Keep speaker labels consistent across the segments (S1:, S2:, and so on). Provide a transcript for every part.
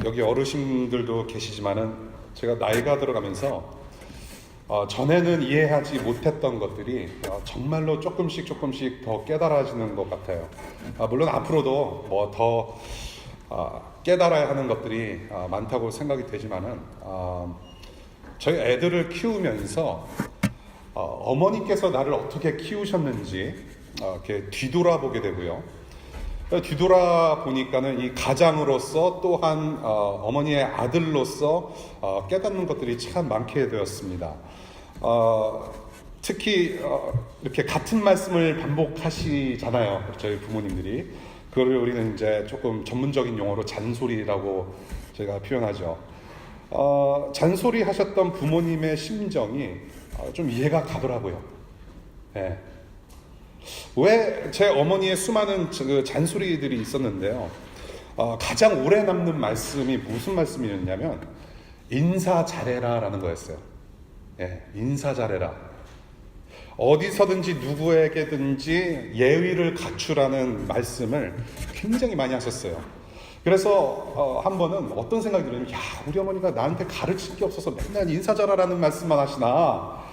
S1: 여기 어르신들도 계시지만은 제가 나이가 들어가면서 전에는 이해하지 못했던 것들이 정말로 조금씩 더 깨달아지는 것 같아요. 물론 앞으로도 뭐 더 깨달아야 하는 것들이 많다고 생각이 되지만은 저희 애들을 키우면서 어머니께서 나를 어떻게 키우셨는지 이렇게 뒤돌아보게 되고요. 뒤돌아보니까는 이 가장으로서 또한 어머니의 아들로서 깨닫는 것들이 참 많게 되었습니다. 특히 이렇게 같은 말씀을 반복하시잖아요, 저희 부모님들이. 그걸 우리는 이제 조금 전문적인 용어로 잔소리라고 제가 표현하죠. 잔소리 하셨던 부모님의 심정이 좀 이해가 가더라고요. 네. 왜 제 어머니의 수많은 그 잔소리들이 있었는데요. 가장 오래 남는 말씀이 무슨 말씀이었냐면 인사 잘해라 라는 거였어요. 예, 인사 잘해라. 어디서든지 누구에게든지 예의를 갖추라는 말씀을 굉장히 많이 하셨어요. 그래서 한 번은 어떤 생각이 들었냐면, 우리 어머니가 나한테 가르칠 게 없어서 맨날 인사 잘하라는 말씀만 하시나,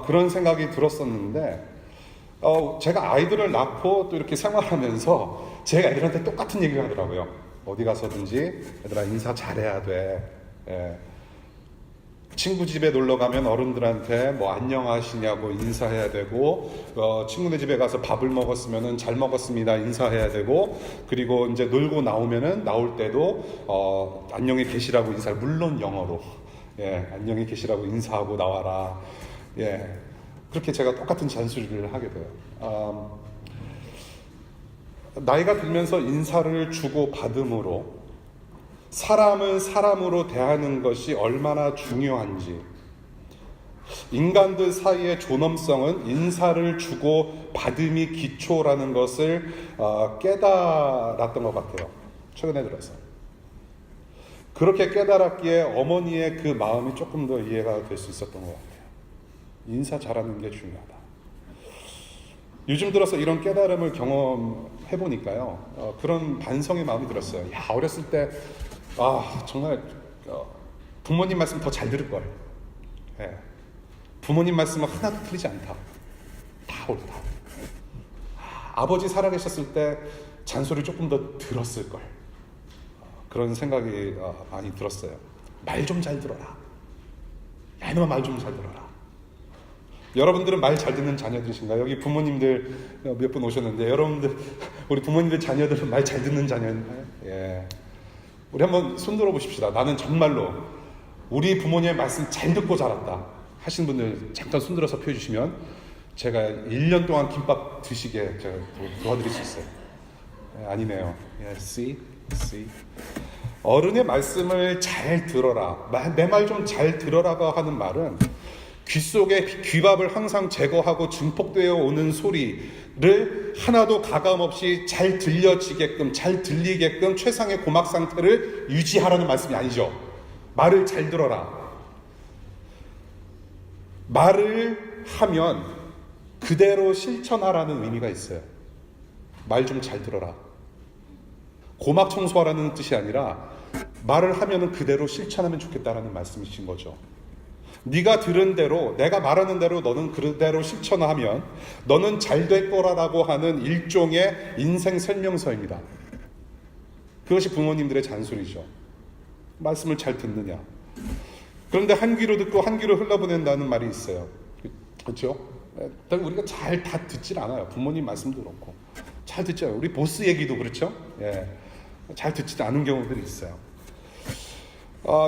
S1: 그런 생각이 들었었는데, 제가 아이들을 낳고 또 이렇게 생활하면서 제가 애들한테 똑같은 얘기를 하더라고요. 어디 가서든지 얘들아 인사 잘해야 돼. 예. 친구 집에 놀러 가면 어른들한테 뭐 안녕하시냐고 인사해야 되고, 친구네 집에 가서 밥을 먹었으면은 잘 먹었습니다 인사해야 되고, 그리고 이제 놀고 나오면은 나올 때도 안녕히 계시라고 인사를, 물론 영어로, 예, 안녕히 계시라고 인사하고 나와라. 예, 그렇게 제가 똑같은 잔소리를 하게 돼요. 나이가 들면서 인사를 주고 받음으로 사람을 사람으로 대하는 것이 얼마나 중요한지, 인간들 사이의 존엄성은 인사를 주고 받음이 기초라는 것을 깨달았던 것 같아요. 최근에 들어서. 그렇게 깨달았기에 어머니의 그 마음이 조금 더 이해가 될 수 있었던 것 같아요. 인사 잘하는 게 중요하다. 요즘 들어서 이런 깨달음을 경험해 보니까요, 그런 반성의 마음이 들었어요. 어렸을 때 정말 부모님 말씀 더 잘 들을 걸. 예. 부모님 말씀은 하나도 틀리지 않다. 다 옳다. 아버지 살아계셨을 때 잔소리 조금 더 들었을 걸. 그런 생각이 많이 들었어요. 말 좀 잘 들어라. 이놈아 말 좀 잘 들어라. 여러분들은 말 잘 듣는 자녀들이신가요? 여기 부모님들 몇 분 오셨는데, 여러분들, 우리 부모님들 자녀들은 말 잘 듣는 자녀인가요? 예. 우리 한번 손들어 보십시다. 나는 정말로 우리 부모님의 말씀 잘 듣고 자랐다 하신 분들 잠깐 손들어서 펴주시면 제가 1년 동안 김밥 드시게 제가 도와드릴 수 있어요. 아니네요. see. 어른의 말씀을 잘 들어라. 내 말 좀 잘 들어라고 하는 말은 귀 속에 귀밥을 항상 제거하고 증폭되어 오는 소리를 하나도 가감없이 잘 들려지게끔, 잘 들리게끔 최상의 고막 상태를 유지하라는 말씀이 아니죠. 말을 잘 들어라. 말을 하면 그대로 실천하라는 의미가 있어요. 말 좀 잘 들어라. 고막 청소하라는 뜻이 아니라 말을 하면 그대로 실천하면 좋겠다라는 말씀이신 거죠. 네가 들은 대로, 내가 말하는 대로 너는 그대로 실천하면 너는 잘 될 거라고 하는 일종의 인생 설명서입니다. 그것이 부모님들의 잔소리죠. 말씀을 잘 듣느냐. 그런데 한 귀로 듣고 한 귀로 흘러보낸다는 말이 있어요. 그렇죠? 우리가 잘 다 듣질 않아요. 부모님 말씀도 그렇고 잘 듣지 않아요. 우리 보스 얘기도 그렇죠? 예, 잘 듣지 않은 경우들이 있어요.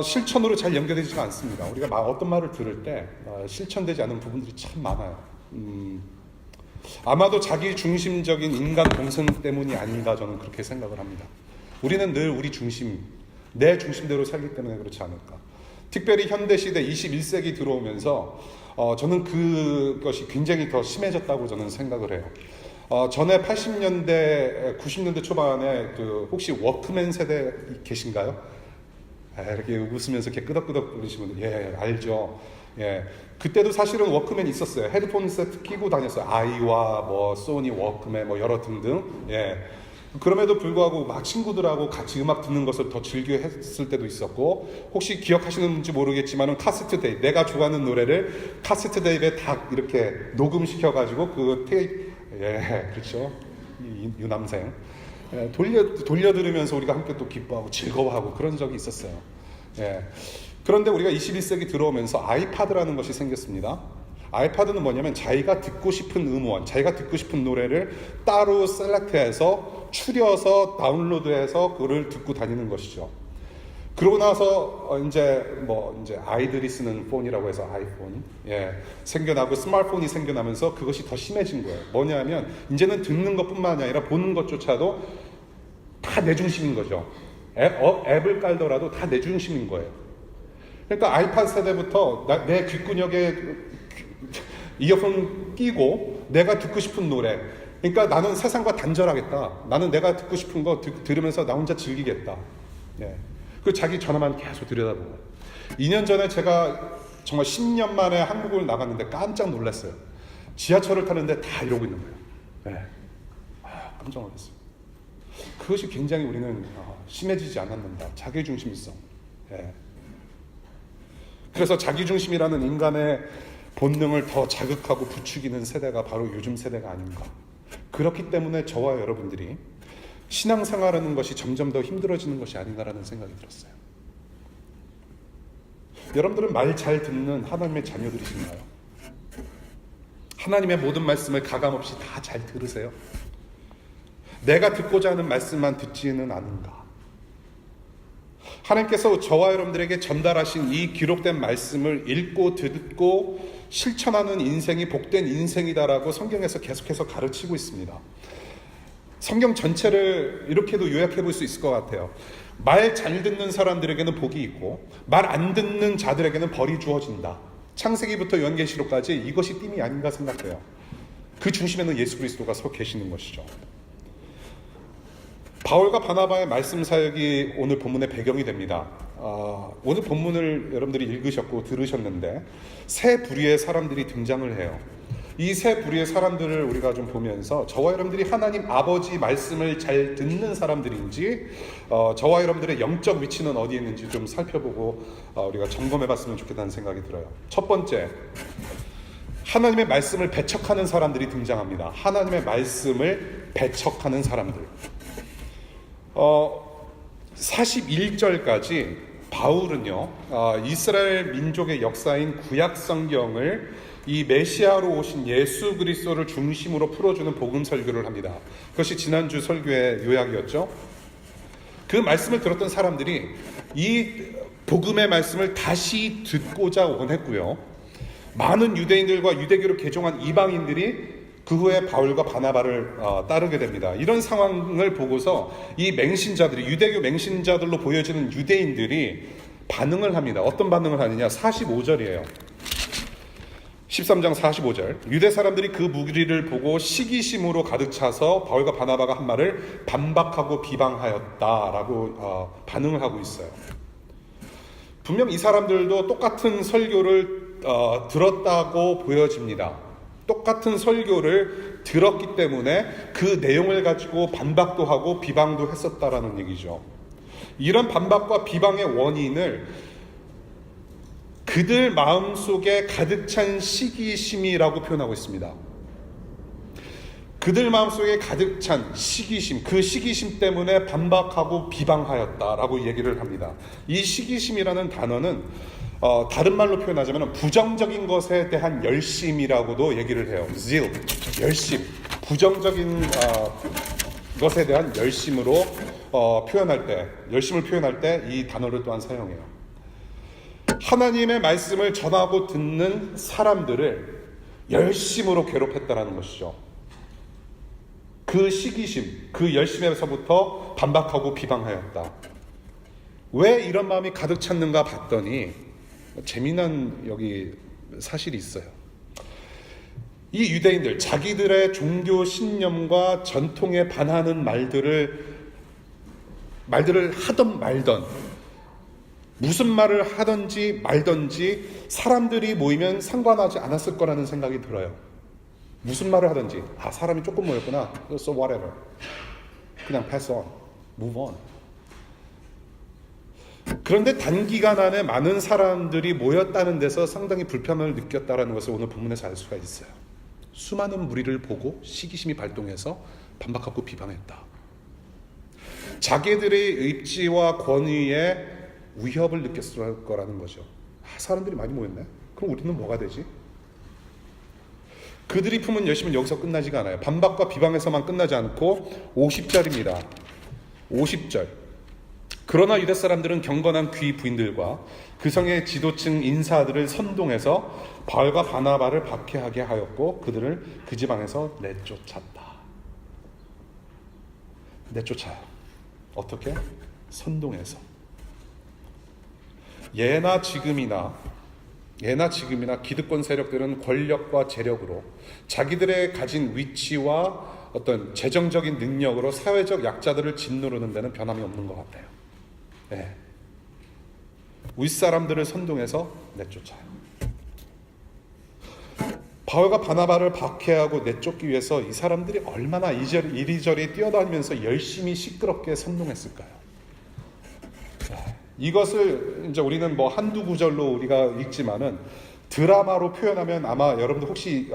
S1: 실천으로 잘 연결되지가 않습니다. 우리가 어떤 말을 들을 때 실천되지 않은 부분들이 참 많아요. 아마도 자기 중심적인 인간 동성 때문이 아닌가, 저는 그렇게 생각을 합니다. 우리는 늘 우리 중심, 내 중심대로 살기 때문에 그렇지 않을까. 특별히 현대시대 21세기 들어오면서 저는 그것이 굉장히 더 심해졌다고 저는 생각을 해요. 전에 80년대, 90년대 초반에 혹시 워크맨 세대 계신가요? 이렇게 웃으면서 이렇게 끄덕끄덕 거리시면, 예, 알죠. 예, 그때도 사실은 워크맨이 있었어요. 헤드폰 세트 끼고 다녔어요. 아이와 뭐 소니 워크맨 뭐 여러 등등. 예, 그럼에도 불구하고 막 친구들하고 같이 음악 듣는 것을 더 즐겨 했을 때도 있었고, 혹시 기억하시는지 모르겠지만 카세트 테이프, 내가 좋아하는 노래를 카세트 테이프에 다 이렇게 녹음시켜가지고 그 테이프, 예, 그렇죠, 유남생, 예, 돌려 들으면서 우리가 함께 또 기뻐하고 즐거워하고 그런 적이 있었어요. 예. 그런데 우리가 21세기 들어오면서 아이파드라는 것이 생겼습니다. 아이파드는 뭐냐면 자기가 듣고 싶은 음원, 자기가 듣고 싶은 노래를 따로 셀렉트해서 추려서 다운로드해서 그걸 듣고 다니는 것이죠. 그러고 나서 이제 아이들이 쓰는 폰이라고 해서 아이폰, 예, 생겨나고 스마트폰이 생겨나면서 그것이 더 심해진 거예요. 뭐냐면 이제는 듣는 것뿐만이 아니라 보는 것조차도 다 내 중심인 거죠. 앱을 깔더라도 다 내 중심인 거예요. 그러니까 아이팟 세대부터 내 귓구녕에 이어폰 끼고 내가 듣고 싶은 노래, 그러니까 나는 세상과 단절하겠다, 나는 내가 듣고 싶은 거 들으면서 나 혼자 즐기겠다, 예. 그 자기 전화만 계속 들여다보고. 2년 전에 제가 정말 10년 만에 한국을 나갔는데 깜짝 놀랐어요. 지하철을 타는데 다 이러고 있는 거예요. 예. 깜짝 놀랐어요. 그것이 굉장히 우리는 심해지지 않았는가, 자기중심성. 예. 그래서 자기중심이라는 인간의 본능을 더 자극하고 부추기는 세대가 바로 요즘 세대가 아닌가. 그렇기 때문에 저와 여러분들이 신앙생활하는 것이 점점 더 힘들어지는 것이 아닌가라는 생각이 들었어요. 여러분들은 말 잘 듣는 하나님의 자녀들이신가요? 하나님의 모든 말씀을 가감없이 다 잘 들으세요? 내가 듣고자 하는 말씀만 듣지는 않은가? 하나님께서 저와 여러분들에게 전달하신 이 기록된 말씀을 읽고 듣고 실천하는 인생이 복된 인생이다라고 성경에서 계속해서 가르치고 있습니다. 성경 전체를 이렇게도 요약해 볼 수 있을 것 같아요. 말 잘 듣는 사람들에게는 복이 있고 말 안 듣는 자들에게는 벌이 주어진다. 창세기부터 요한계시록까지 이것이 띠이 아닌가 생각해요. 그 중심에는 예수 그리스도가 서 계시는 것이죠. 바울과 바나바의 말씀 사역이 오늘 본문의 배경이 됩니다. 오늘 본문을 여러분들이 읽으셨고 들으셨는데 세 부류의 사람들이 등장을 해요. 이 세 부류의 사람들을 우리가 좀 보면서 저와 여러분들이 하나님 아버지 말씀을 잘 듣는 사람들인지, 저와 여러분들의 영적 위치는 어디에 있는지 좀 살펴보고 우리가 점검해 봤으면 좋겠다는 생각이 들어요. 첫 번째, 하나님의 말씀을 배척하는 사람들이 등장합니다. 하나님의 말씀을 배척하는 사람들. 41절까지 바울은요, 이스라엘 민족의 역사인 구약 성경을 이 메시아로 오신 예수 그리스도를 중심으로 풀어주는 복음 설교를 합니다. 그것이 지난주 설교의 요약이었죠. 그 말씀을 들었던 사람들이 이 복음의 말씀을 다시 듣고자 원했고요. 많은 유대인들과 유대교를 개종한 이방인들이 그 후에 바울과 바나바를 따르게 됩니다. 이런 상황을 보고서 이 맹신자들이, 유대교 맹신자들로 보여지는 유대인들이 반응을 합니다. 어떤 반응을 하느냐? 45절이에요. 13장 45절. 유대 사람들이 그 무리를 보고 시기심으로 가득 차서 바울과 바나바가 한 말을 반박하고 비방하였다라고 반응을 하고 있어요. 분명 이 사람들도 똑같은 설교를 들었다고 보여집니다. 똑같은 설교를 들었기 때문에 그 내용을 가지고 반박도 하고 비방도 했었다라는 얘기죠. 이런 반박과 비방의 원인을 그들 마음속에 가득 찬 시기심이라고 표현하고 있습니다. 그들 마음속에 가득 찬 시기심, 그 시기심 때문에 반박하고 비방하였다라고 얘기를 합니다. 이 시기심이라는 단어는 다른 말로 표현하자면 부정적인 것에 대한 열심이라고도 얘기를 해요. zeal, 열심, 부정적인 것에 대한 열심으로 열심을 표현할 때 이 단어를 또한 사용해요. 하나님의 말씀을 전하고 듣는 사람들을 열심으로 괴롭혔다라는 것이죠. 그 시기심, 그 열심에서부터 반박하고 비방하였다. 왜 이런 마음이 가득 찼는가 봤더니 재미난 여기 사실이 있어요. 이 유대인들, 자기들의 종교 신념과 전통에 반하는 말들을 하던 말던, 무슨 말을 하든지 말든지 사람들이 모이면 상관하지 않았을 거라는 생각이 들어요. 무슨 말을 하든지, 사람이 조금 모였구나, so whatever. 그냥 pass on, move on. 그런데 단기간 안에 많은 사람들이 모였다는 데서 상당히 불편함을 느꼈다는 것을 오늘 본문에서 알 수가 있어요. 수많은 무리를 보고 시기심이 발동해서 반박하고 비방했다. 자기들의 입지와 권위에 위협을 느꼈을 거라는 거죠. 사람들이 많이 모였네? 그럼 우리는 뭐가 되지? 그들이 품은 열심은 여기서 끝나지가 않아요. 반박과 비방에서만 끝나지 않고 50절입니다. 50절. 그러나 유대 사람들은 경건한 귀 부인들과 그 성의 지도층 인사들을 선동해서 바울과 바나바를 박해하게 하였고 그들을 그 지방에서 내쫓았다. 내쫓아요. 어떻게? 선동해서. 예나 지금이나 기득권 세력들은 권력과 재력으로 자기들의 가진 위치와 어떤 재정적인 능력으로 사회적 약자들을 짓누르는 데는 변함이 없는 것 같아요. 네. 윗사람들을 선동해서 내쫓아요. 바울과 바나바를 박해하고 내쫓기 위해서 이 사람들이 얼마나 이리저리 뛰어다니면서 열심히 시끄럽게 선동했을까요? 이것을 이제 우리는 뭐 한두 구절로 우리가 읽지만은 드라마로 표현하면 아마 여러분들 혹시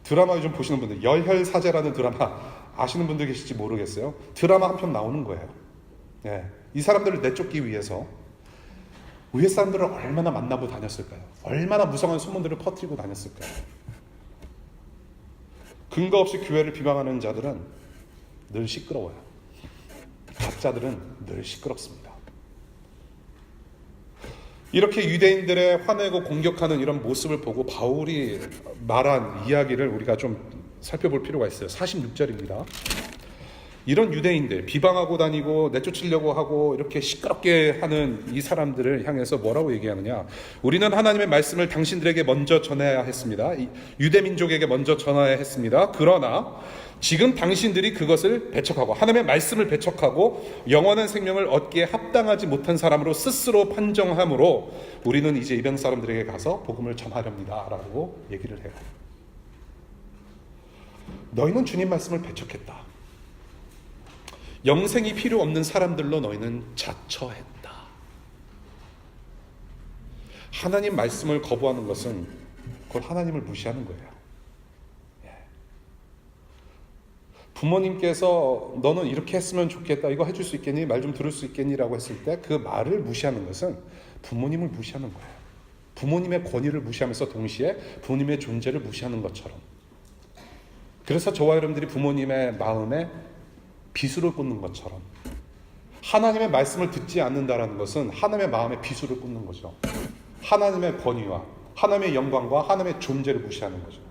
S1: 드라마 좀 보시는 분들 열혈사제라는 드라마 아시는 분들 계실지 모르겠어요. 드라마 한 편 나오는 거예요. 네. 이 사람들을 내쫓기 위해서 위에 사람들을 얼마나 만나고 다녔을까요? 얼마나 무성한 소문들을 퍼뜨리고 다녔을까요? 근거 없이 교회를 비방하는 자들은 늘 시끄러워요. 가짜들은 늘 시끄럽습니다. 이렇게 유대인들의 화내고 공격하는 이런 모습을 보고 바울이 말한 이야기를 우리가 좀 살펴볼 필요가 있어요. 46절입니다. 이런 유대인들, 비방하고 다니고 내쫓으려고 하고 이렇게 시끄럽게 하는 이 사람들을 향해서 뭐라고 얘기하느냐. 우리는 하나님의 말씀을 당신들에게 먼저 전해야 했습니다. 유대 민족에게 먼저 전해야 했습니다. 그러나 지금 당신들이 그것을 배척하고 하나님의 말씀을 배척하고 영원한 생명을 얻기에 합당하지 못한 사람으로 스스로 판정함으로 우리는 이제 이방 사람들에게 가서 복음을 전하렵니다 라고 얘기를 해요. 너희는 주님 말씀을 배척했다. 영생이 필요 없는 사람들로 너희는 자처했다. 하나님 말씀을 거부하는 것은 그걸 하나님을 무시하는 거예요. 부모님께서 너는 이렇게 했으면 좋겠다, 이거 해줄 수 있겠니? 말 좀 들을 수 있겠니? 라고 했을 때 그 말을 무시하는 것은 부모님을 무시하는 거예요. 부모님의 권위를 무시하면서 동시에 부모님의 존재를 무시하는 것처럼. 그래서 저와 여러분들이 부모님의 마음에 비수를 꽂는 것처럼 하나님의 말씀을 듣지 않는다라는 것은 하나님의 마음에 비수를 꽂는 거죠. 하나님의 권위와 하나님의 영광과 하나님의 존재를 무시하는 거죠.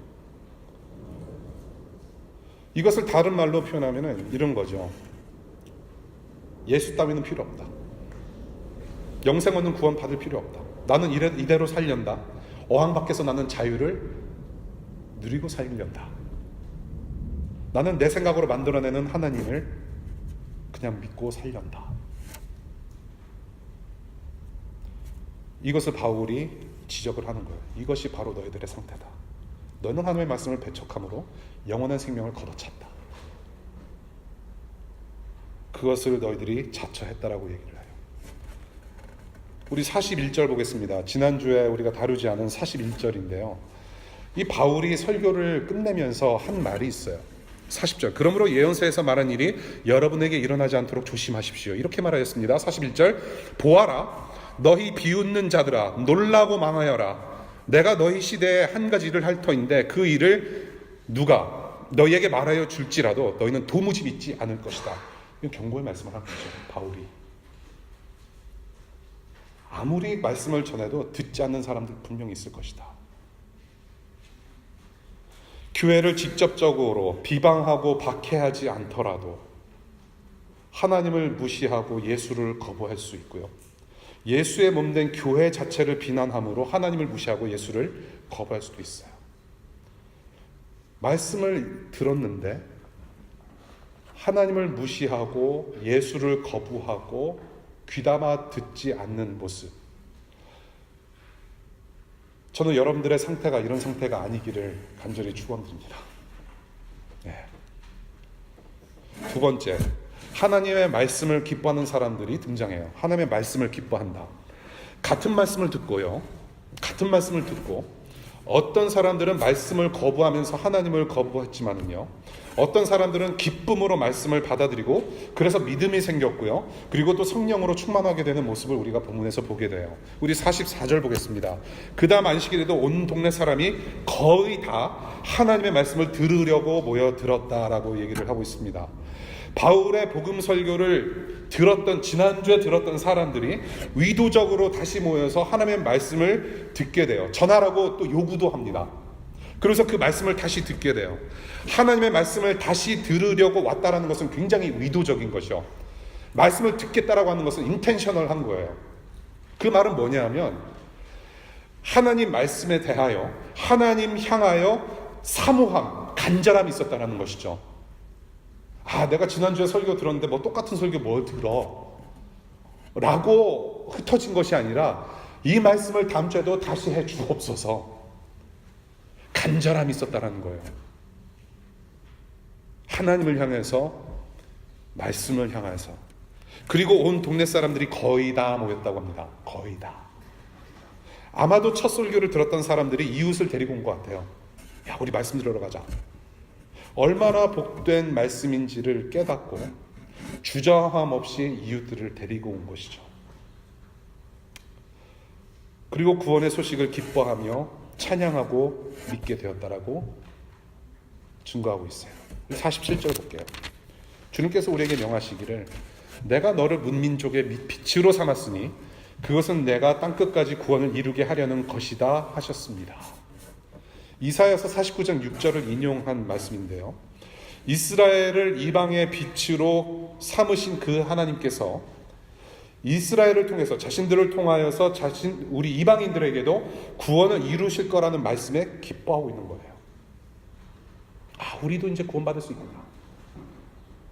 S1: 이것을 다른 말로 표현하면 이런 거죠. 예수 따위는 필요 없다. 영생 얻는 구원 받을 필요 없다. 나는 이대로 살련다. 어항 밖에서 나는 자유를 누리고 살련다. 나는 내 생각으로 만들어내는 하나님을 그냥 믿고 살련다. 이것을 바울이 지적을 하는 거예요. 이것이 바로 너희들의 상태다. 너는 하나님의 말씀을 배척함으로 영원한 생명을 걷어찼다. 그것을 너희들이 자처했다라고 얘기를 해요. 우리 41절 보겠습니다. 지난주에 우리가 다루지 않은 41절인데요. 이 바울이 설교를 끝내면서 한 말이 있어요. 40절. 그러므로 예언서에서 말한 일이 여러분에게 일어나지 않도록 조심하십시오. 이렇게 말하였습니다. 41절. 보아라, 너희 비웃는 자들아, 놀라고 망하여라. 내가 너희 시대에 한 가지 일을 할 터인데 그 일을 누가 너희에게 말하여 줄지라도 너희는 도무지 믿지 않을 것이다. 이건 경고의 말씀을 하는 거죠. 바울이. 아무리 말씀을 전해도 듣지 않는 사람들 분명히 있을 것이다. 교회를 직접적으로 비방하고 박해하지 않더라도 하나님을 무시하고 예수를 거부할 수 있고요. 예수의 몸된 교회 자체를 비난함으로 하나님을 무시하고 예수를 거부할 수도 있어요. 말씀을 들었는데 하나님을 무시하고 예수를 거부하고 귀담아 듣지 않는 모습. 저는 여러분들의 상태가 이런 상태가 아니기를 간절히 축원드립니다. 네. 두 번째, 하나님의 말씀을 기뻐하는 사람들이 등장해요. 하나님의 말씀을 기뻐한다. 같은 말씀을 듣고요. 같은 말씀을 듣고 어떤 사람들은 말씀을 거부하면서 하나님을 거부했지만은요, 어떤 사람들은 기쁨으로 말씀을 받아들이고 그래서 믿음이 생겼고요, 그리고 또 성령으로 충만하게 되는 모습을 우리가 본문에서 보게 돼요. 우리 44절 보겠습니다. 그 다음 안식일에도 온 동네 사람이 거의 다 하나님의 말씀을 들으려고 모여들었다라고 얘기를 하고 있습니다. 바울의 복음 설교를 지난주에 들었던 사람들이 의도적으로 다시 모여서 하나님의 말씀을 듣게 돼요. 전하라고 또 요구도 합니다. 그래서 그 말씀을 다시 듣게 돼요. 하나님의 말씀을 다시 들으려고 왔다라는 것은 굉장히 의도적인 것이요. 말씀을 듣겠다라고 하는 것은 인텐셔널한 거예요. 그 말은 뭐냐면 하나님 말씀에 대하여 하나님 향하여 사모함, 간절함이 있었다라는 것이죠. 내가 지난주에 설교 들었는데 뭐 똑같은 설교 뭘 들어? 라고 흩어진 것이 아니라 이 말씀을 다음 주에도 다시 해 주옵소서. 간절함이 있었다라는 거예요. 하나님을 향해서, 말씀을 향해서. 그리고 온 동네 사람들이 거의 다 모였다고 합니다. 거의 다. 아마도 첫 설교를 들었던 사람들이 이웃을 데리고 온 것 같아요. 야, 우리 말씀 들으러 가자. 얼마나 복된 말씀인지를 깨닫고 주저함 없이 이웃들을 데리고 온 것이죠. 그리고 구원의 소식을 기뻐하며 찬양하고 믿게 되었다라고 증거하고 있어요. 47절 볼게요. 주님께서 우리에게 명하시기를 내가 너를 문민족의 빛으로 삼았으니 그것은 내가 땅끝까지 구원을 이루게 하려는 것이다 하셨습니다. 이사야서 49장 6절을 인용한 말씀인데요. 이스라엘을 이방의 빛으로 삼으신 그 하나님께서 이스라엘을 통해서 자신들을 통하여서 우리 이방인들에게도 구원을 이루실 거라는 말씀에 기뻐하고 있는 거예요. 우리도 이제 구원받을 수 있구나.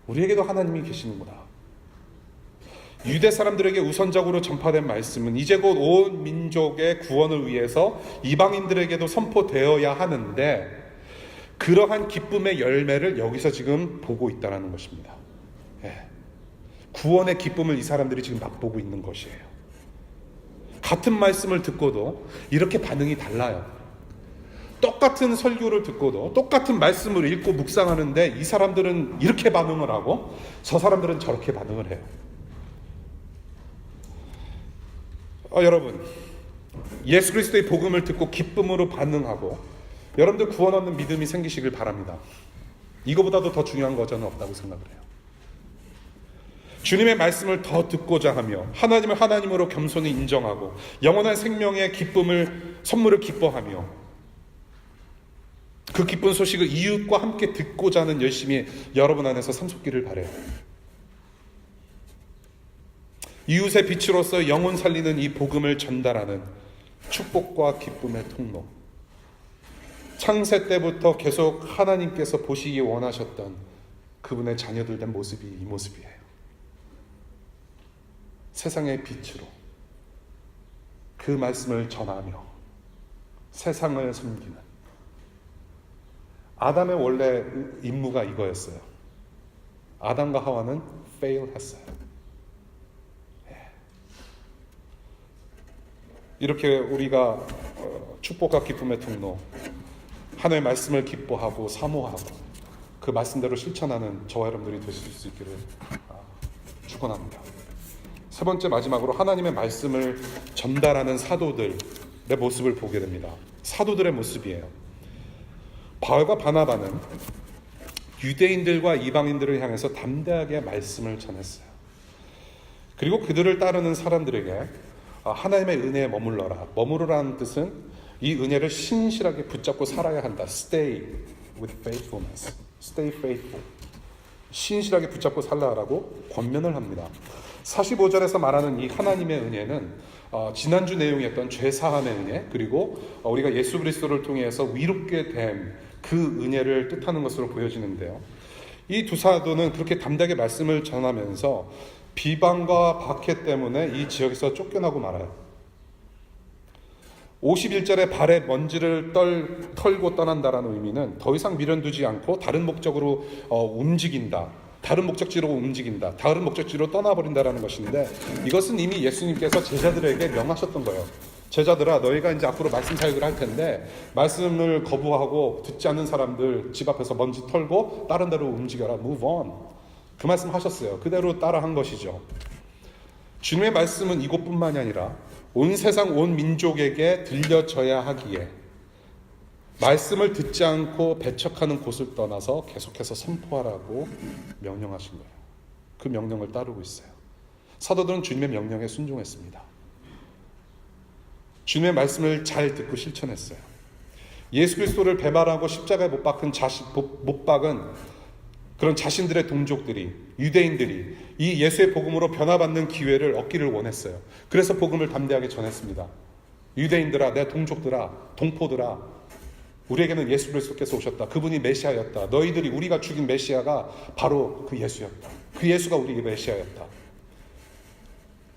S1: 우리에게도 하나님이 계시는구나. 유대 사람들에게 우선적으로 전파된 말씀은 이제 곧 온 민족의 구원을 위해서 이방인들에게도 선포되어야 하는데 그러한 기쁨의 열매를 여기서 지금 보고 있다는 것입니다. 구원의 기쁨을 이 사람들이 지금 맛보고 있는 것이에요. 같은 말씀을 듣고도 이렇게 반응이 달라요. 똑같은 설교를 듣고도 똑같은 말씀을 읽고 묵상하는데 이 사람들은 이렇게 반응을 하고 저 사람들은 저렇게 반응을 해요. 여러분, 예수 그리스도의 복음을 듣고 기쁨으로 반응하고 여러분들 구원 얻는 믿음이 생기시길 바랍니다. 이거보다도 더 중요한 거 저는 없다고 생각을 해요. 주님의 말씀을 더 듣고자 하며 하나님을 하나님으로 겸손히 인정하고 영원한 생명의 선물을 기뻐하며 그 기쁜 소식을 이웃과 함께 듣고자 하는 열심히 여러분 안에서 삼솟기를 바라요. 이웃의 빛으로서 영혼 살리는 이 복음을 전달하는 축복과 기쁨의 통로. 창세 때부터 계속 하나님께서 보시기 원하셨던 그분의 자녀들 된 모습이 이 모습이에요. 세상의 빛으로 그 말씀을 전하며 세상을 섬기는 아담의 원래 임무가 이거였어요. 아담과 하와는 fail 했어요. 이렇게 우리가 축복과 기쁨의 통로, 하나님의 말씀을 기뻐하고 사모하고 그 말씀대로 실천하는 저와 여러분들이 되실 수 있기를 축원합니다. 세 번째 마지막으로 하나님의 말씀을 전달하는 사도들의 모습을 보게 됩니다. 사도들의 모습이에요. 바울과 바나바는 유대인들과 이방인들을 향해서 담대하게 말씀을 전했어요. 그리고 그들을 따르는 사람들에게 하나님의 은혜에 머무르라는 뜻은 이 은혜를 신실하게 붙잡고 살아야 한다. Stay with faithfulness. Stay faithful. 신실하게 붙잡고 살라라고 권면을 합니다. 45절에서 말하는 이 하나님의 은혜는 지난주 내용이었던 죄사함의 은혜, 그리고 우리가 예수 그리스도를 통해서 위롭게 된 그 은혜를 뜻하는 것으로 보여지는데요. 이 두 사도는 그렇게 담대하게 말씀을 전하면서 비방과 박해 때문에 이 지역에서 쫓겨나고 말아요. 51절에 발에 먼지를 털고 떠난다라는 의미는 더 이상 미련두지 않고 다른 목적으로 움직인다. 다른 목적지로 움직인다, 다른 목적지로 떠나버린다라는 것인데, 이것은 이미 예수님께서 제자들에게 명하셨던 거예요. 제자들아, 너희가 이제 앞으로 말씀 사역을 할 텐데 말씀을 거부하고 듣지 않는 사람들 집 앞에서 먼지 털고 다른 데로 움직여라. Move on. 그 말씀 하셨어요. 그대로 따라한 것이죠. 주님의 말씀은 이곳뿐만이 아니라 온 세상 온 민족에게 들려져야 하기에 말씀을 듣지 않고 배척하는 곳을 떠나서 계속해서 선포하라고 명령하신 거예요. 그 명령을 따르고 있어요. 사도들은 주님의 명령에 순종했습니다. 주님의 말씀을 잘 듣고 실천했어요. 예수 그리스도를 배말하고 십자가에 못 박은 그런 자신들의 동족들이, 유대인들이 이 예수의 복음으로 변화받는 기회를 얻기를 원했어요. 그래서 복음을 담대하게 전했습니다. 유대인들아, 내 동족들아, 동포들아, 우리에게는 예수 그리스도께서 오셨다. 그분이 메시아였다. 너희들이 우리가 죽인 메시아가 바로 그 예수였다. 그 예수가 우리의 메시아였다.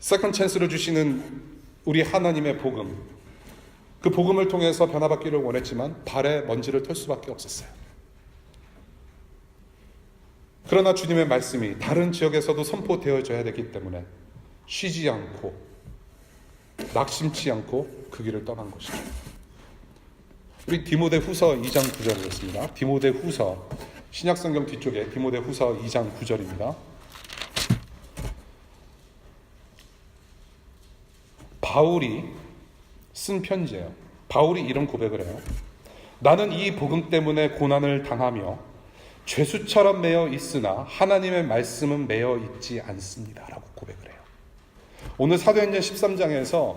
S1: 세컨 찬스를 주시는 우리 하나님의 복음, 그 복음을 통해서 변화받기를 원했지만 발에 먼지를 털 수밖에 없었어요. 그러나 주님의 말씀이 다른 지역에서도 선포되어져야 되기 때문에 쉬지 않고 낙심치 않고 그 길을 떠난 것이죠. 우리 디모데 후서 2장 9절이었습니다. 디모데 후서, 신약성경 뒤쪽에 디모데 후서 2장 9절입니다. 바울이 쓴 편지예요. 바울이 이런 고백을 해요. 나는 이 복음 때문에 고난을 당하며 죄수처럼 매여 있으나 하나님의 말씀은 매여 있지 않습니다. 라고 고백을 해요. 오늘 사도행전 13장에서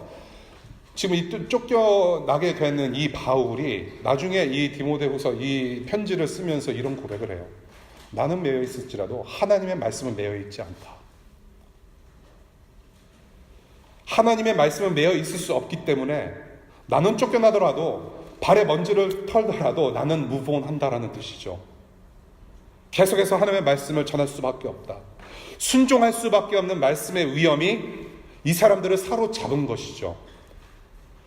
S1: 지금 이 쫓겨나게 되는 이 바울이 나중에 이 디모데후서 이 편지를 쓰면서 이런 고백을 해요. 나는 매여 있을지라도 하나님의 말씀은 매여 있지 않다. 하나님의 말씀은 매여 있을 수 없기 때문에 나는 쫓겨나더라도 발에 먼지를 털더라도 나는 무브온 한다라는 뜻이죠. 계속해서 하나님의 말씀을 전할 수밖에 없다. 순종할 수밖에 없는 말씀의 위엄이 이 사람들을 사로잡은 것이죠.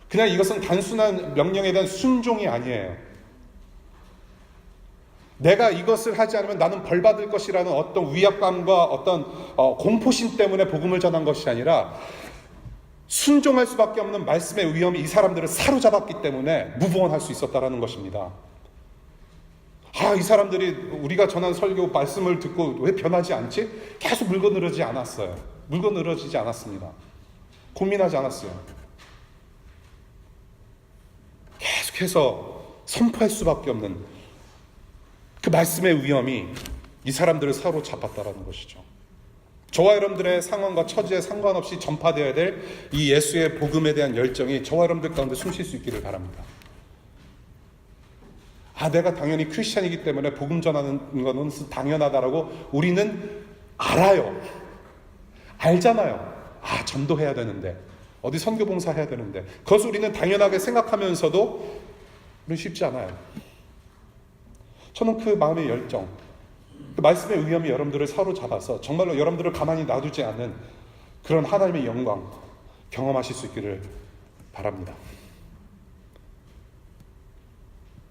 S1: 그냥 이것은 단순한 명령에 대한 순종이 아니에요. 내가 이것을 하지 않으면 나는 벌받을 것이라는 어떤 위압감과 어떤 공포심 때문에 복음을 전한 것이 아니라 순종할 수밖에 없는 말씀의 위엄이 이 사람들을 사로잡았기 때문에 무브온할 수 있었다라는 것입니다. 이 사람들이 우리가 전한 설교 말씀을 듣고 왜 변하지 않지? 계속 물고 늘어지지 않았어요. 물고 늘어지지 않았습니다. 고민하지 않았어요. 계속해서 선포할 수밖에 없는 그 말씀의 위엄이 이 사람들을 사로잡았다라는 것이죠. 저와 여러분들의 상황과 처지에 상관없이 전파되어야 될 이 예수의 복음에 대한 열정이 저와 여러분들 가운데 숨쉴 수 있기를 바랍니다. 내가 당연히 크리스찬이기 때문에 복음 전하는 것은 당연하다라고 우리는 알아요. 알잖아요. 전도해야 되는데, 어디 선교 봉사해야 되는데, 그것을 우리는 당연하게 생각하면서도 우리는 쉽지 않아요. 저는 그 마음의 열정, 그 말씀의 위엄이 여러분들을 사로잡아서 정말로 여러분들을 가만히 놔두지 않는 그런 하나님의 영광 경험하실 수 있기를 바랍니다.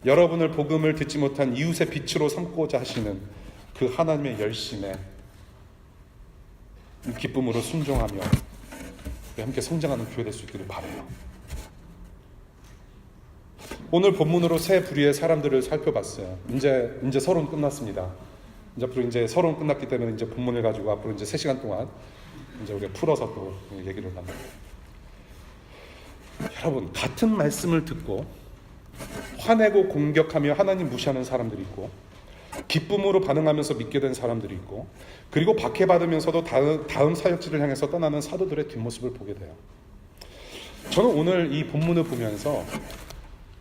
S1: 여러분을 복음을 듣지 못한 이웃의 빛으로 삼고자 하시는 그 하나님의 열심에 기쁨으로 순종하며 함께 성장하는 교회 될 수 있기를 바라요. 오늘 본문으로 세 부류의 사람들을 살펴봤어요. 이제 서론 끝났습니다. 이제 서론 끝났기 때문에 이제 본문을 가지고 앞으로 이제 3시간 동안 이제 우리가 풀어서 또 얘기를 나눠요. 여러분, 같은 말씀을 듣고 화내고 공격하며 하나님 무시하는 사람들이 있고, 기쁨으로 반응하면서 믿게 된 사람들이 있고, 그리고 박해받으면서도 다음 사역지를 향해서 떠나는 사도들의 뒷모습을 보게 돼요. 저는 오늘 이 본문을 보면서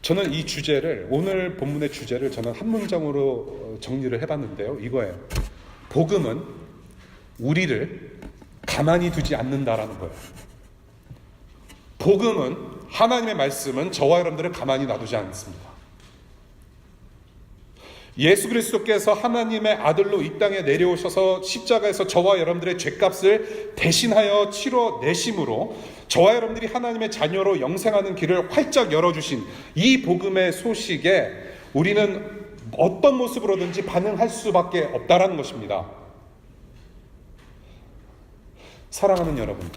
S1: 저는 이 주제를, 오늘 본문의 주제를 저는 한 문장으로 정리를 해봤는데요. 이거예요. 복음은 우리를 가만히 두지 않는다라는 거예요. 복음은, 하나님의 말씀은 저와 여러분들을 가만히 놔두지 않습니다. 예수 그리스도께서 하나님의 아들로 이 땅에 내려오셔서 십자가에서 저와 여러분들의 죄값을 대신하여 치러내심으로 저와 여러분들이 하나님의 자녀로 영생하는 길을 활짝 열어주신 이 복음의 소식에 우리는 어떤 모습으로든지 반응할 수밖에 없다라는 것입니다. 사랑하는 여러분,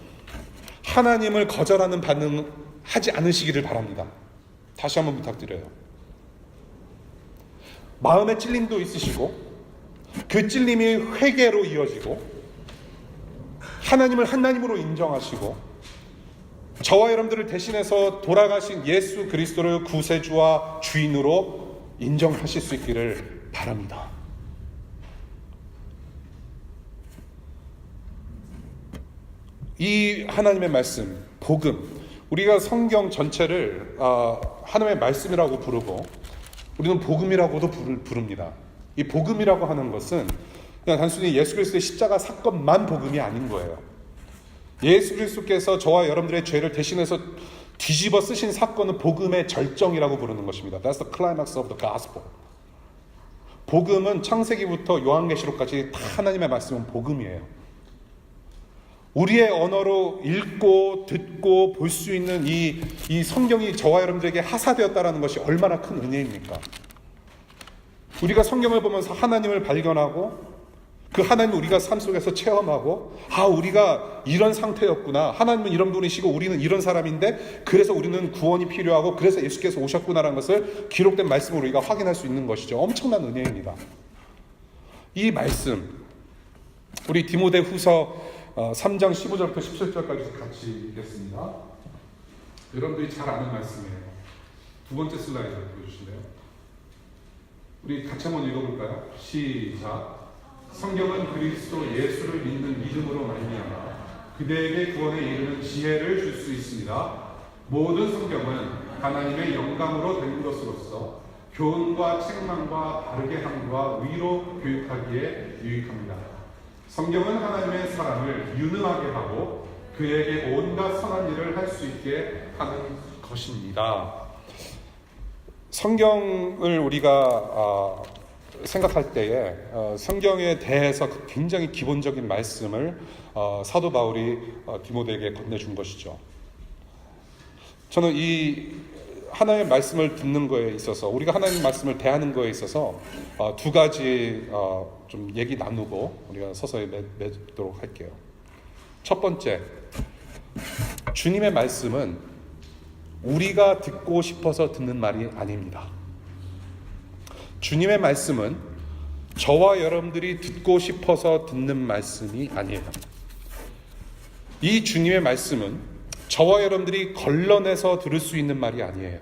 S1: 하나님을 거절하는 반응 하지 않으시기를 바랍니다. 다시 한번 부탁드려요. 마음에 찔림도 있으시고 그 찔림이 회개로 이어지고 하나님을 하나님으로 인정하시고 저와 여러분들을 대신해서 돌아가신 예수 그리스도를 구세주와 주인으로 인정하실 수 있기를 바랍니다. 이 하나님의 말씀, 복음, 우리가 성경 전체를 하나님의 말씀이라고 부르고 우리는 복음이라고도 부릅니다. 이 복음이라고 하는 것은 그냥 단순히 예수 그리스도의 십자가 사건만 복음이 아닌 거예요. 예수 그리스도께서 저와 여러분들의 죄를 대신해서 뒤집어 쓰신 사건은 복음의 절정이라고 부르는 것입니다. That's the climax of the gospel. 복음은 창세기부터 요한계시록까지 다 하나님의 말씀은 복음이에요. 우리의 언어로 읽고 듣고 볼 수 있는 이 성경이 저와 여러분들에게 하사되었다는 것이 얼마나 큰 은혜입니까? 우리가 성경을 보면서 하나님을 발견하고 그 하나님을 우리가 삶 속에서 체험하고 우리가 이런 상태였구나. 하나님은 이런 분이시고 우리는 이런 사람인데 그래서 우리는 구원이 필요하고 그래서 예수께서 오셨구나라는 것을 기록된 말씀으로 우리가 확인할 수 있는 것이죠. 엄청난 은혜입니다. 이 말씀 우리 디모데 후서 3장 15절부터 17절까지 같이 읽겠습니다. 여러분들이 잘 아는 말씀이에요. 두 번째 슬라이드 보여주실래요? 우리 같이 한번 읽어볼까요? 시작. 성경은 그리스도 예수를 믿는 믿음으로 말미암아 그대에게 구원에 이르는 지혜를 줄 수 있습니다. 모든 성경은 하나님의 영감으로 된 것으로서 교훈과 책망과 바르게 함과 위로 교육하기에 유익합니다. 성경은 하나님의 사람을 유능하게 하고 그에게 온갖 선한 일을 할 수 있게 하는 것입니다. 성경을 우리가 생각할 때에 성경에 대해서 굉장히 기본적인 말씀을 사도 바울이 디모데에게 건네준 것이죠. 저는 이 하나님의 말씀을 듣는 거에 있어서 우리가 하나님의 말씀을 대하는 거에 있어서 두 가지 좀 얘기 나누고 우리가 서서히 맺도록 할게요. 첫 번째, 주님의 말씀은 우리가 듣고 싶어서 듣는 말이 아닙니다. 주님의 말씀은 저와 여러분들이 듣고 싶어서 듣는 말씀이 아니에요. 이 주님의 말씀은 저와 여러분들이 걸러내서 들을 수 있는 말이 아니에요.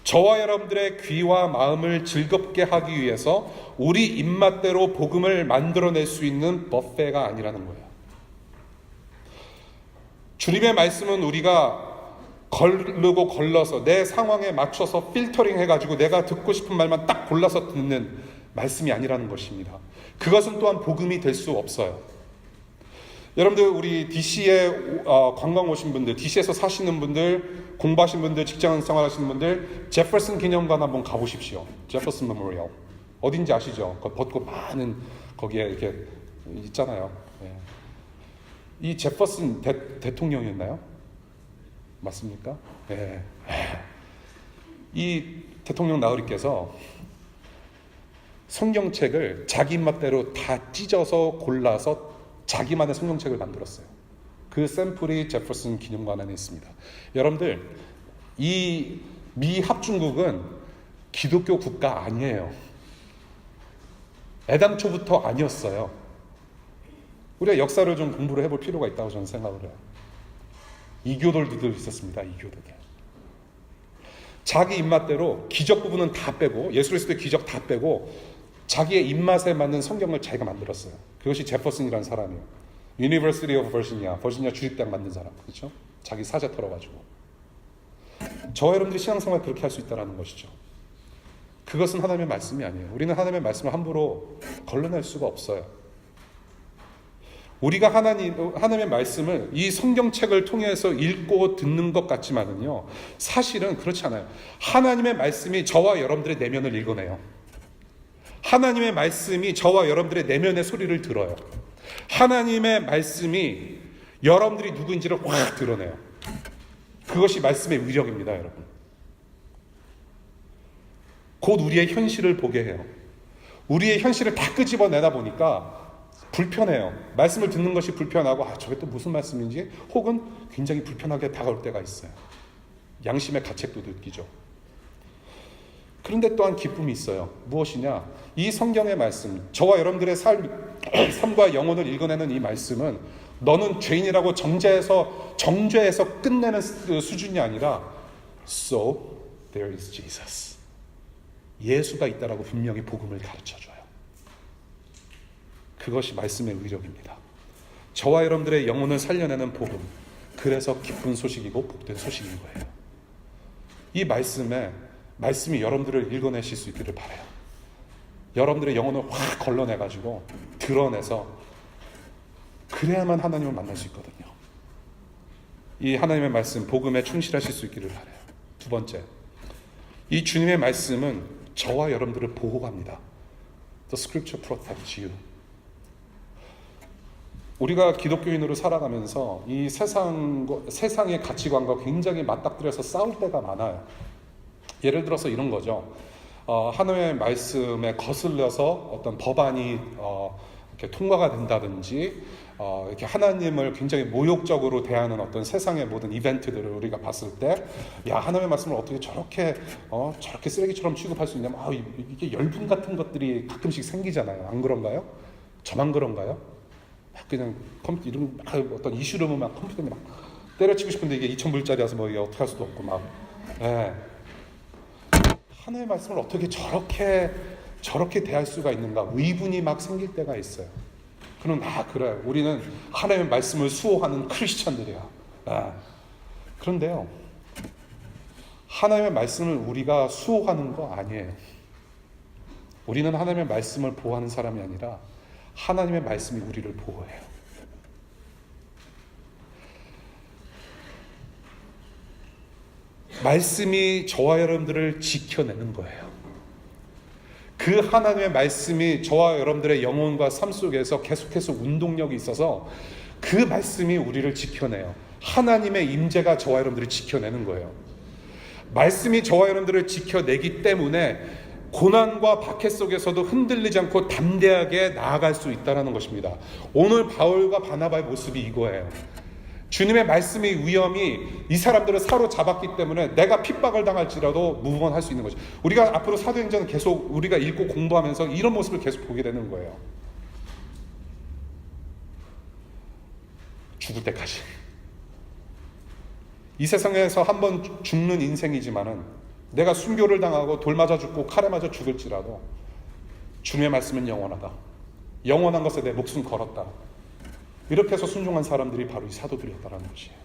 S1: 저와 여러분들의 귀와 마음을 즐겁게 하기 위해서 우리 입맛대로 복음을 만들어낼 수 있는 버페가 아니라는 거예요. 주님의 말씀은 우리가 걸르고 걸러서 내 상황에 맞춰서 필터링 해가지고 내가 듣고 싶은 말만 딱 골라서 듣는 말씀이 아니라는 것입니다. 그것은 또한 복음이 될 수 없어요. 여러분들 우리 DC에 관광 오신 분들, DC에서 사시는 분들, 공부하신 분들, 직장 생활하시는 분들 제퍼슨 기념관 한번 가보십시오. 제퍼슨 메모리얼 어딘지 아시죠? 그 벚꽃 많은 거기에 이렇게 있잖아요. 네. 이 제퍼슨 대통령이었나요? 맞습니까? 네. 이 대통령 나으리께서 성경책을 자기 입맛대로 다 찢어서 골라서 자기만의 성경책을 만들었어요. 그 샘플이 제퍼슨 기념관 안에 있습니다. 여러분들, 이 미 합중국은 기독교 국가 아니에요. 애당초부터 아니었어요. 우리가 역사를 좀 공부를 해볼 필요가 있다고 저는 생각을 해요. 이교돌들도 있었습니다. 이교돌들. 자기 입맛대로 기적 부분은 다 빼고 예수 그리스도의 기적 다 빼고 자기의 입맛에 맞는 성경을 자기가 만들었어요. 그것이 제퍼슨이라는 사람이에요. University of Virginia, 버지니아 주립대학 만든 사람, 그렇죠? 자기 사제 털어가지고. 저와 여러분들이 신앙생활 그렇게 할 수 있다는 것이죠. 그것은 하나님의 말씀이 아니에요. 우리는 하나님의 말씀을 함부로 걸러낼 수가 없어요. 우리가 하나님의 말씀을 이 성경책을 통해서 읽고 듣는 것 같지만은요, 사실은 그렇지 않아요. 하나님의 말씀이 저와 여러분들의 내면을 읽어내요. 하나님의 말씀이 저와 여러분들의 내면의 소리를 들어요. 하나님의 말씀이 여러분들이 누구인지를 확 드러내요. 그것이 말씀의 위력입니다, 여러분. 곧 우리의 현실을 보게 해요. 우리의 현실을 다 끄집어내다 보니까 불편해요. 말씀을 듣는 것이 불편하고 저게 또 무슨 말씀인지 혹은 굉장히 불편하게 다가올 때가 있어요. 양심의 가책도 느끼죠. 그런데 또한 기쁨이 있어요. 무엇이냐? 이 성경의 말씀, 저와 여러분들의 삶과 영혼을 읽어내는 이 말씀은 너는 죄인이라고 정죄해서 끝내는 수준이 아니라 So there is Jesus. 예수가 있다라고 분명히 복음을 가르쳐줘요. 그것이 말씀의 의력입니다. 저와 여러분들의 영혼을 살려내는 복음, 그래서 기쁜 소식이고 복된 소식인 거예요. 이 말씀이 여러분들을 읽어내실 수 있기를 바라요. 여러분들의 영혼을 확 걸러내가지고 드러내서 그래야만 하나님을 만날 수 있거든요. 이 하나님의 말씀, 복음에 충실하실 수 있기를 바라요. 두 번째, 이 주님의 말씀은 저와 여러분들을 보호합니다. The scripture protects you. 우리가 기독교인으로 살아가면서 이 세상의 가치관과 굉장히 맞닥뜨려서 싸울 때가 많아요. 예를 들어서 이런 거죠. 하나님의 말씀에 거슬려서 어떤 법안이 이렇게 통과가 된다든지 이렇게 하나님을 굉장히 모욕적으로 대하는 어떤 세상의 모든 이벤트들을 우리가 봤을 때, 야, 하나님의 말씀을 어떻게 저렇게 쓰레기처럼 취급할 수 있냐면, 이게 열분 같은 것들이 가끔씩 생기잖아요. 안 그런가요? 저만 그런가요? 막 그냥 이런 어떤 이슈를 보면 막 컴퓨터에 막 때려치고 싶은데 이게 2,000불짜리라서 뭐 어떻게 할 수도 없고 막. 예. 하나님의 말씀을 어떻게 저렇게 대할 수가 있는가? 의분이 막 생길 때가 있어요. 그럼 그래. 우리는 하나님의 말씀을 수호하는 크리스천들이야. 예. 그런데요, 하나님의 말씀을 우리가 수호하는 거 아니에요. 우리는 하나님의 말씀을 보호하는 사람이 아니라 하나님의 말씀이 우리를 보호해요. 말씀이 저와 여러분들을 지켜내는 거예요. 그 하나님의 말씀이 저와 여러분들의 영혼과 삶 속에서 계속해서 운동력이 있어서 그 말씀이 우리를 지켜내요. 하나님의 임재가 저와 여러분들을 지켜내는 거예요. 말씀이 저와 여러분들을 지켜내기 때문에 고난과 박해 속에서도 흔들리지 않고 담대하게 나아갈 수 있다는 것입니다. 오늘 바울과 바나바의 모습이 이거예요. 주님의 말씀의 위엄이 이 사람들을 사로잡았기 때문에 내가 핍박을 당할지라도 무분할 수 있는 거죠. 우리가 앞으로 사도행전을 계속 우리가 읽고 공부하면서 이런 모습을 계속 보게 되는 거예요. 죽을 때까지. 이 세상에서 한번 죽는 인생이지만은 내가 순교를 당하고 돌 맞아 죽고 칼에 맞아 죽을지라도 주님의 말씀은 영원하다. 영원한 것에 내 목숨 걸었다. 이렇게 해서 순종한 사람들이 바로 이 사도들이었다는 것이에요.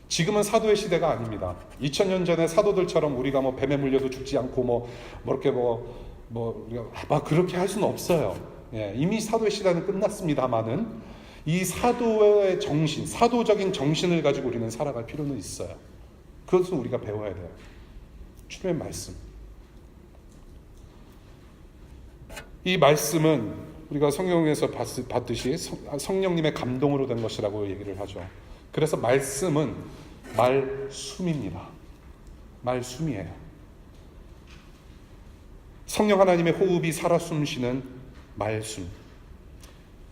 S1: 지금은 사도의 시대가 아닙니다. 2000년 전에 사도들처럼 우리가 뱀에 물려도 죽지 않고 우리가 그렇게 할 수는 없어요. 예, 이미 사도의 시대는 끝났습니다만은 이 사도의 정신, 사도적인 정신을 가지고 우리는 살아갈 필요는 있어요. 그것은 우리가 배워야 돼요. 주님의 말씀. 이 말씀은 우리가 성경에서 봤듯이 성령님의 감동으로 된 것이라고 얘기를 하죠. 그래서 말씀은 말숨입니다. 말숨이에요. 성령 하나님의 호흡이 살아 숨쉬는 말숨.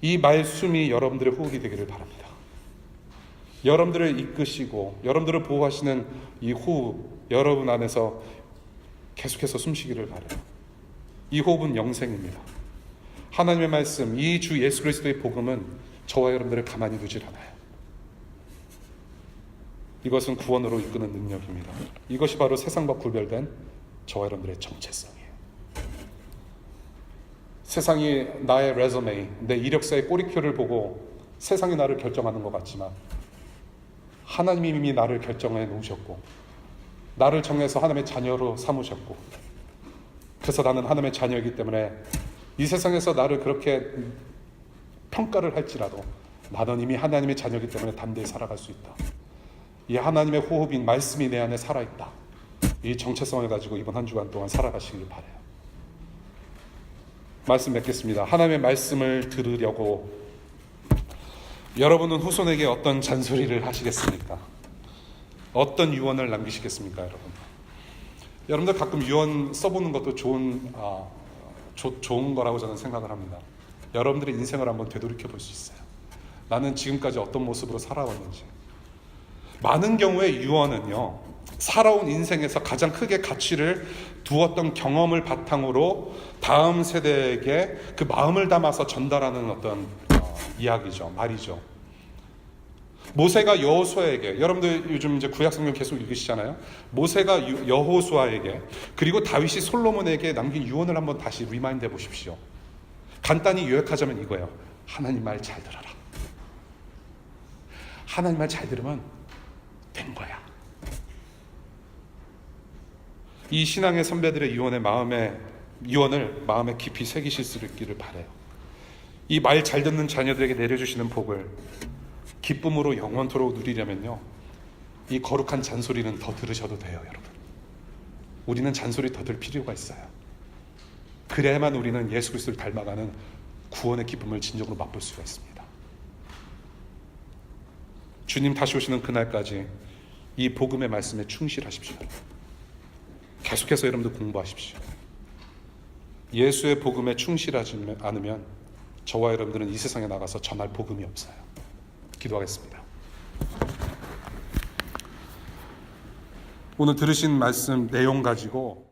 S1: 이 말씀이 여러분들의 호흡이 되기를 바랍니다. 여러분들을 이끄시고 여러분들을 보호하시는 이 호흡, 여러분 안에서 계속해서 숨쉬기를 바라요. 이 호흡은 영생입니다. 하나님의 말씀, 이 주 예수 그리스도의 복음은 저와 여러분들을 가만히 두질 않아요. 이것은 구원으로 이끄는 능력입니다. 이것이 바로 세상과 구별된 저와 여러분들의 정체성이에요. 세상이 나의 레저메, 내 이력서의 꼬리표를 보고 세상이 나를 결정하는 것 같지만 하나님이 이미 나를 결정해 놓으셨고 나를 정해서 하나님의 자녀로 삼으셨고 그래서 나는 하나님의 자녀이기 때문에 이 세상에서 나를 그렇게 평가를 할지라도 나는 이미 하나님의 자녀이기 때문에 담대히 살아갈 수 있다. 이 하나님의 호흡인 말씀이 내 안에 살아있다. 이 정체성을 가지고 이번 한 주간 동안 살아가시길 바라요. 말씀 맺겠습니다. 하나님의 말씀을 들으려고 여러분은 후손에게 어떤 잔소리를 하시겠습니까? 어떤 유언을 남기시겠습니까, 여러분? 여러분들 가끔 유언 써보는 것도 좋은 거라고 저는 생각을 합니다. 여러분들의 인생을 한번 되돌이켜 볼 수 있어요. 나는 지금까지 어떤 모습으로 살아왔는지. 많은 경우에 유언은요, 살아온 인생에서 가장 크게 가치를 두었던 경험을 바탕으로 다음 세대에게 그 마음을 담아서 전달하는 어떤 이야기죠, 말이죠. 모세가 여호수아에게, 여러분들 요즘 이제 구약 성경 계속 읽으시잖아요. 모세가 여호수아에게, 그리고 다윗이 솔로몬에게 남긴 유언을 한번 다시 리마인드 해 보십시오. 간단히 요약하자면 이거예요. 하나님 말 잘 들어라. 하나님 말 잘 들으면 된 거야. 이 신앙의 선배들의 유언을 마음에 깊이 새기실 수 있기를 바라요. 이 말 잘 듣는 자녀들에게 내려주시는 복을 기쁨으로 영원토록 누리려면요, 이 거룩한 잔소리는 더 들으셔도 돼요. 여러분, 우리는 잔소리 더 들 필요가 있어요. 그래야만 우리는 예수 그리스도를 닮아가는 구원의 기쁨을 진정으로 맛볼 수가 있습니다. 주님 다시 오시는 그날까지 이 복음의 말씀에 충실하십시오. 계속해서 여러분들 공부하십시오. 예수의 복음에 충실하지 않으면 저와 여러분들은 이 세상에 나가서 전할 복음이 없어요. 기도하겠습니다. 오늘 들으신 말씀 내용 가지고